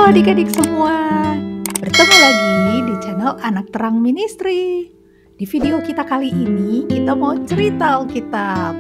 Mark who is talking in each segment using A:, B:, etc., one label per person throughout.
A: adik-adik semua, bertemu lagi di channel Anak Terang Ministry. Di video kita kali ini kita mau cerita Alkitab.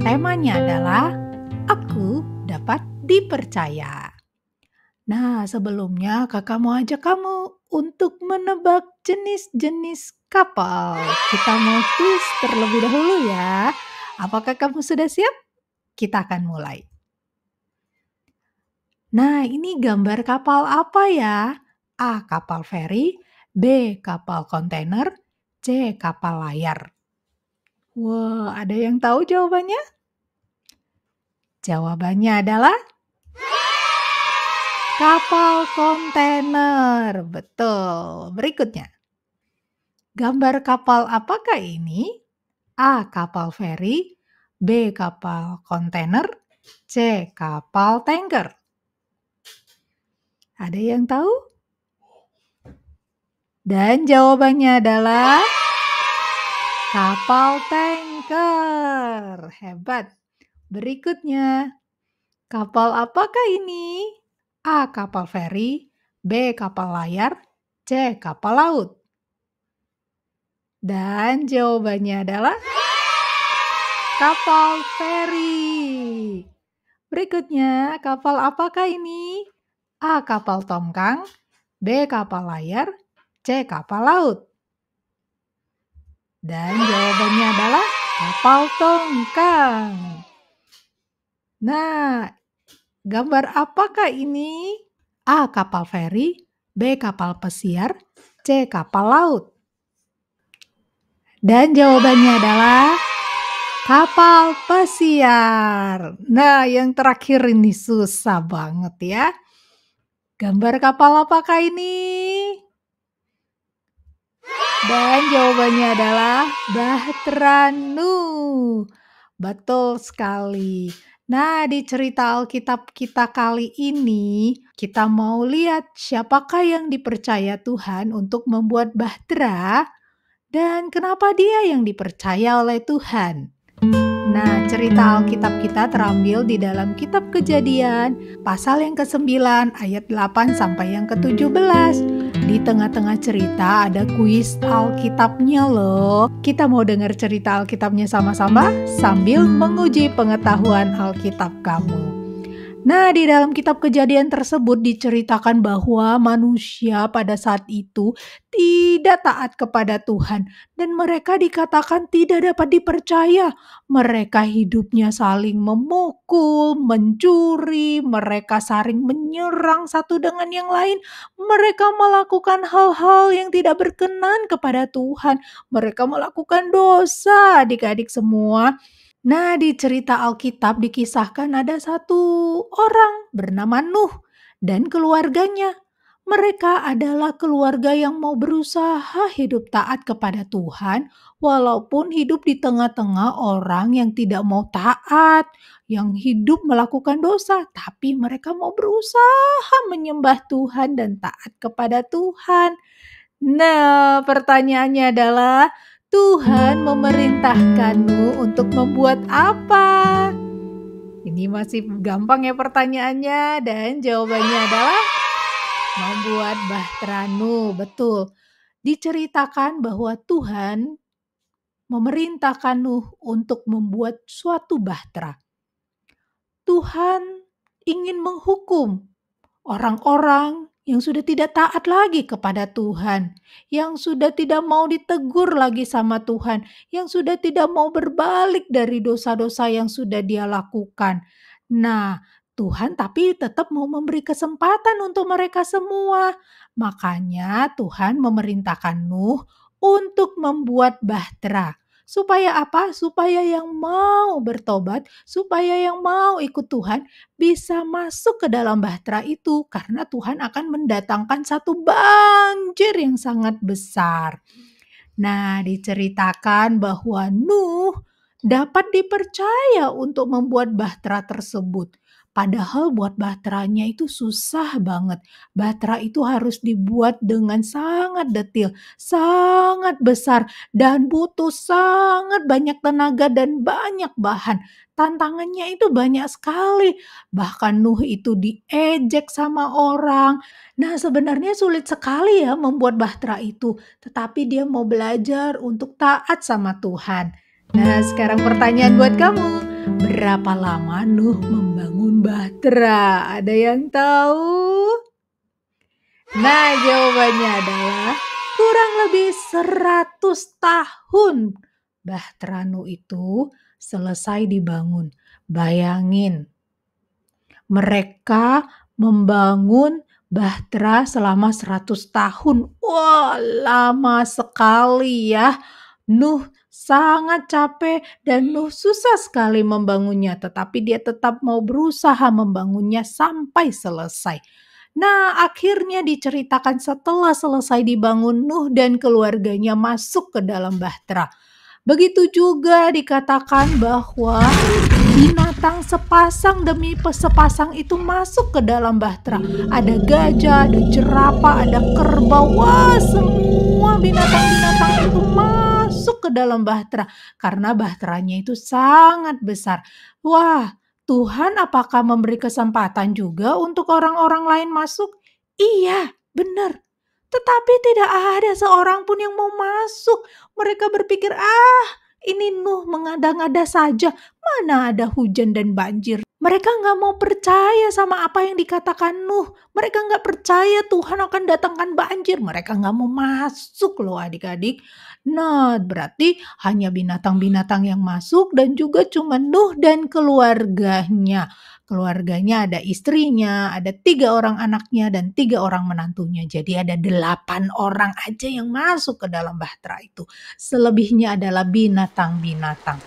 A: Temanya adalah Aku Dapat Dipercaya. Nah, sebelumnya kakak mau ajak kamu untuk menebak jenis-jenis kapal. Kita mau kuis terlebih dahulu ya. Apakah kamu sudah siap? Kita akan mulai. Nah, ini gambar kapal apa ya? A. Kapal feri, B. Kapal kontainer, C. Kapal layar. Wah, ada yang tahu jawabannya? Jawabannya adalah kapal kontainer. Betul. Berikutnya. Gambar kapal apakah ini? A. Kapal feri, B. Kapal kontainer, C. Kapal tanker. Ada yang tahu? Dan jawabannya adalah kapal tanker. Hebat. Berikutnya, kapal apakah ini? A. Kapal feri, B. Kapal layar, C. Kapal laut. Dan jawabannya adalah kapal feri. Berikutnya, kapal apakah ini? A. Kapal tongkang, B. Kapal layar, C. Kapal laut. Dan jawabannya adalah kapal tongkang. Nah, gambar apakah ini? A. Kapal feri, B. Kapal pesiar, C. Kapal laut. Dan jawabannya adalah kapal pesiar. Nah, yang terakhir ini susah banget ya. Gambar kapal apakah ini? Dan jawabannya adalah Bahtera Nuh. Betul sekali. Nah, di cerita Alkitab kita kali ini, kita mau lihat siapakah yang dipercaya Tuhan untuk membuat bahtera dan kenapa dia yang dipercaya oleh Tuhan. Nah, cerita Alkitab kita terambil di dalam kitab Kejadian, pasal yang ke-9, ayat 8 sampai yang ke-17. Di tengah-tengah cerita ada kuis Alkitabnya loh. Kita mau dengar cerita Alkitabnya sama-sama sambil menguji pengetahuan Alkitab kamu. Nah, di dalam kitab Kejadian tersebut diceritakan bahwa manusia pada saat itu tidak taat kepada Tuhan dan mereka dikatakan tidak dapat dipercaya. Mereka hidupnya saling memukul, mencuri, mereka saling menyerang satu dengan yang lain. Mereka melakukan hal-hal yang tidak berkenan kepada Tuhan. Mereka melakukan dosa, adik-adik semua. Nah, di cerita Alkitab dikisahkan ada satu orang bernama Nuh dan keluarganya. Mereka adalah keluarga yang mau berusaha hidup taat kepada Tuhan, walaupun hidup di tengah-tengah orang yang tidak mau taat, yang hidup melakukan dosa, tapi mereka mau berusaha menyembah Tuhan dan taat kepada Tuhan. Nah, pertanyaannya adalah, Tuhan memerintahkanmu untuk membuat apa? Ini masih gampang ya pertanyaannya dan jawabannya adalah membuat bahtera Nuh. Betul. Diceritakan bahwa Tuhan memerintahkan Nuh untuk membuat suatu bahtera. Tuhan ingin menghukum orang-orang yang sudah tidak taat lagi kepada Tuhan, yang sudah tidak mau ditegur lagi sama Tuhan, yang sudah tidak mau berbalik dari dosa-dosa yang sudah dia lakukan. Nah, Tuhan tapi tetap mau memberi kesempatan untuk mereka semua. Makanya Tuhan memerintahkan Nuh untuk membuat bahtera. Supaya apa? Supaya yang mau bertobat, supaya yang mau ikut Tuhan bisa masuk ke dalam bahtera itu karena Tuhan akan mendatangkan satu banjir yang sangat besar. Nah, diceritakan bahwa Nuh dapat dipercaya untuk membuat bahtera tersebut. Padahal buat bahteranya itu susah banget. Bahtera itu harus dibuat dengan sangat detil, sangat besar, dan butuh sangat banyak tenaga dan banyak bahan. Tantangannya itu banyak sekali. Bahkan Nuh itu diejek sama orang. Nah, sebenarnya sulit sekali ya membuat bahtera itu, tetapi dia mau belajar untuk taat sama Tuhan. Nah, sekarang pertanyaan buat kamu. Berapa lama Nuh membangun bahtera? Ada yang tahu? Nah, jawabannya adalah kurang lebih 100 tahun. Bahtera Nuh itu selesai dibangun. Bayangin, mereka membangun bahtera selama 100 tahun. Wah, lama sekali ya. Nuh sangat capek dan Nuh susah sekali membangunnya, tetapi dia tetap mau berusaha membangunnya sampai selesai. Nah, akhirnya diceritakan setelah selesai dibangun, Nuh dan keluarganya masuk ke dalam bahtera. Begitu juga dikatakan bahwa binatang sepasang demi sepasang itu masuk ke dalam bahtera. Ada gajah, ada jerapah, ada kerbau. Wah, semua binatang-binatang itu masuk ke dalam bahtera karena bahteranya itu sangat besar. Wah, Tuhan apakah memberi kesempatan juga untuk orang-orang lain masuk? Iya, benar. Tetapi tidak ada seorang pun yang mau masuk. Mereka berpikir, ini Nuh mengada-ngada saja. Mana ada hujan dan banjir. Mereka nggak mau percaya sama apa yang dikatakan Nuh. Mereka nggak percaya Tuhan akan datangkan banjir. Mereka nggak mau masuk loh adik-adik. Nah, berarti hanya binatang-binatang yang masuk dan juga cuma Nuh dan keluarganya. Keluarganya ada istrinya, ada 3 orang anaknya dan 3 orang menantunya. Jadi ada 8 orang aja yang masuk ke dalam bahtera itu. Selebihnya adalah binatang-binatang.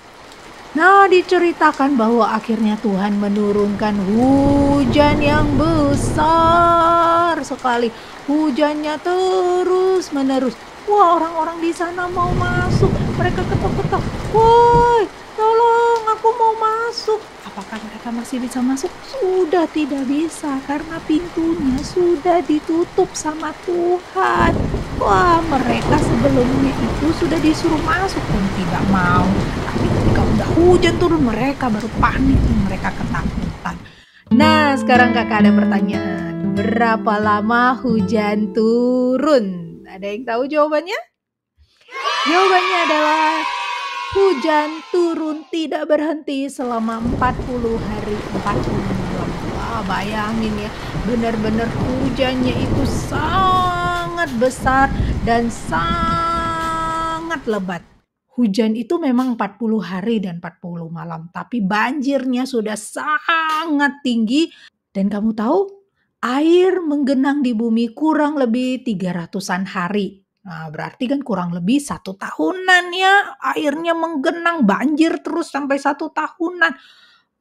A: Nah, diceritakan bahwa akhirnya Tuhan menurunkan hujan yang besar sekali. Hujannya terus menerus. Wah, orang-orang di sana mau masuk. Mereka ketok-ketok. Woi, tolong aku mau masuk. Apakah mereka masih bisa masuk? Sudah tidak bisa karena pintunya sudah ditutup sama Tuhan. Wah, mereka sebelumnya itu sudah disuruh masuk dan tidak mau. Tapi ketika udah hujan turun, mereka baru panik, mereka ketakutan. Nah, sekarang kakak ada pertanyaan. Berapa lama hujan turun? Ada yang tahu jawabannya? Jawabannya adalah hujan turun tidak berhenti selama 40 hari 40 malam. Wah, bayangin ya, benar-benar hujannya itu sangat besar dan sangat lebat. Hujan itu memang 40 hari dan 40 malam, tapi banjirnya sudah sangat tinggi dan kamu tahu air menggenang di bumi kurang lebih 300-an hari. Nah, berarti kan kurang lebih 1 tahunan ya airnya menggenang banjir terus sampai 1 tahunan.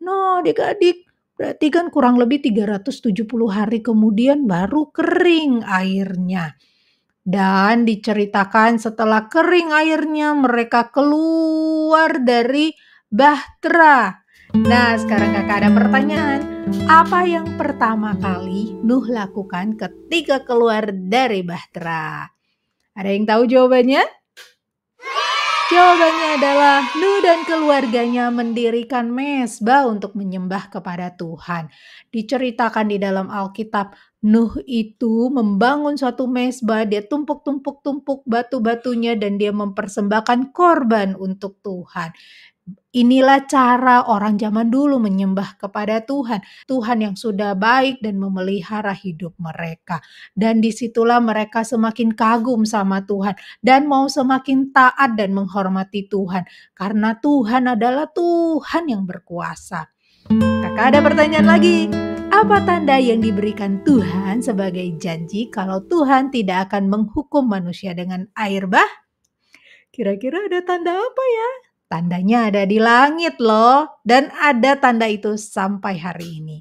A: Nah, adik-adik, berarti kan kurang lebih 370 hari kemudian baru kering airnya. Dan diceritakan setelah kering airnya mereka keluar dari bahtera. Nah, sekarang kakak ada pertanyaan. Apa yang pertama kali Nuh lakukan ketika keluar dari bahtera? Ada yang tahu jawabannya? Jawabannya adalah Nuh dan keluarganya mendirikan mezbah untuk menyembah kepada Tuhan. Diceritakan di dalam Alkitab, Nuh itu membangun suatu mezbah, dia tumpuk-tumpuk batu-batunya dan dia mempersembahkan korban untuk Tuhan. Inilah cara orang zaman dulu menyembah kepada Tuhan. Tuhan yang sudah baik dan memelihara hidup mereka. Dan disitulah mereka semakin kagum sama Tuhan dan mau semakin taat dan menghormati Tuhan. Karena Tuhan adalah Tuhan yang berkuasa. Kakak ada pertanyaan lagi. Apa tanda yang diberikan Tuhan sebagai janji kalau Tuhan tidak akan menghukum manusia dengan air bah? Kira-kira ada tanda apa ya? Tandanya ada di langit loh. Dan ada tanda itu sampai hari ini.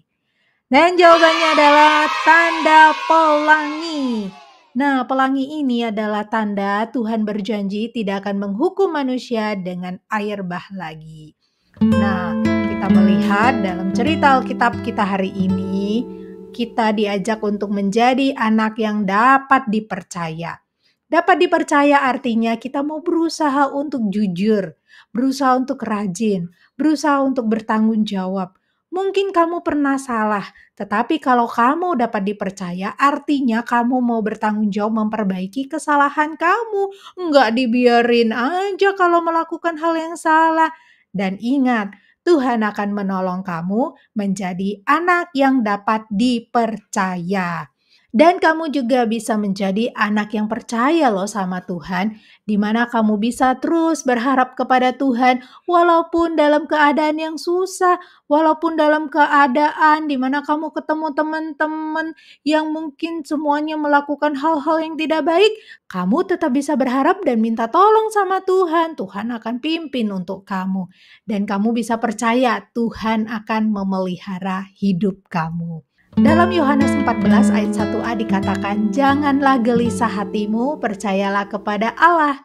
A: Dan jawabannya adalah tanda pelangi. Nah, pelangi ini adalah tanda Tuhan berjanji tidak akan menghukum manusia dengan air bah lagi. Nah, kita kita melihat dalam cerita Alkitab kita hari ini, kita diajak untuk menjadi anak yang dapat dipercaya. Dapat dipercaya artinya kita mau berusaha untuk jujur, berusaha untuk rajin, berusaha untuk bertanggung jawab. Mungkin kamu pernah salah, tetapi kalau kamu dapat dipercaya, artinya kamu mau bertanggung jawab memperbaiki kesalahan kamu. Enggak dibiarin aja kalau melakukan hal yang salah. Dan ingat, Tuhan akan menolong kamu menjadi anak yang dapat dipercaya. Dan kamu juga bisa menjadi anak yang percaya loh sama Tuhan, di mana kamu bisa terus berharap kepada Tuhan walaupun dalam keadaan yang susah, walaupun dalam keadaan di mana kamu ketemu teman-teman yang mungkin semuanya melakukan hal-hal yang tidak baik, kamu tetap bisa berharap dan minta tolong sama Tuhan. Tuhan akan pimpin untuk kamu dan kamu bisa percaya Tuhan akan memelihara hidup kamu. Dalam Yohanes 14 ayat 1a dikatakan, "Janganlah gelisah hatimu, percayalah kepada Allah."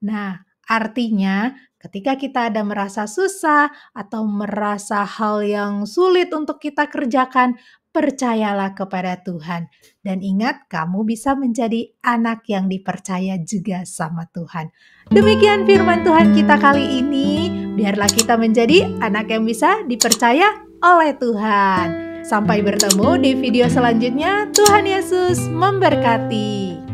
A: Nah, artinya ketika kita ada merasa susah atau merasa hal yang sulit untuk kita kerjakan, percayalah kepada Tuhan. Dan ingat, kamu bisa menjadi anak yang dipercaya juga sama Tuhan. Demikian firman Tuhan kita kali ini. Biarlah kita menjadi anak yang bisa dipercaya oleh Tuhan. Sampai bertemu di video selanjutnya. Tuhan Yesus memberkati.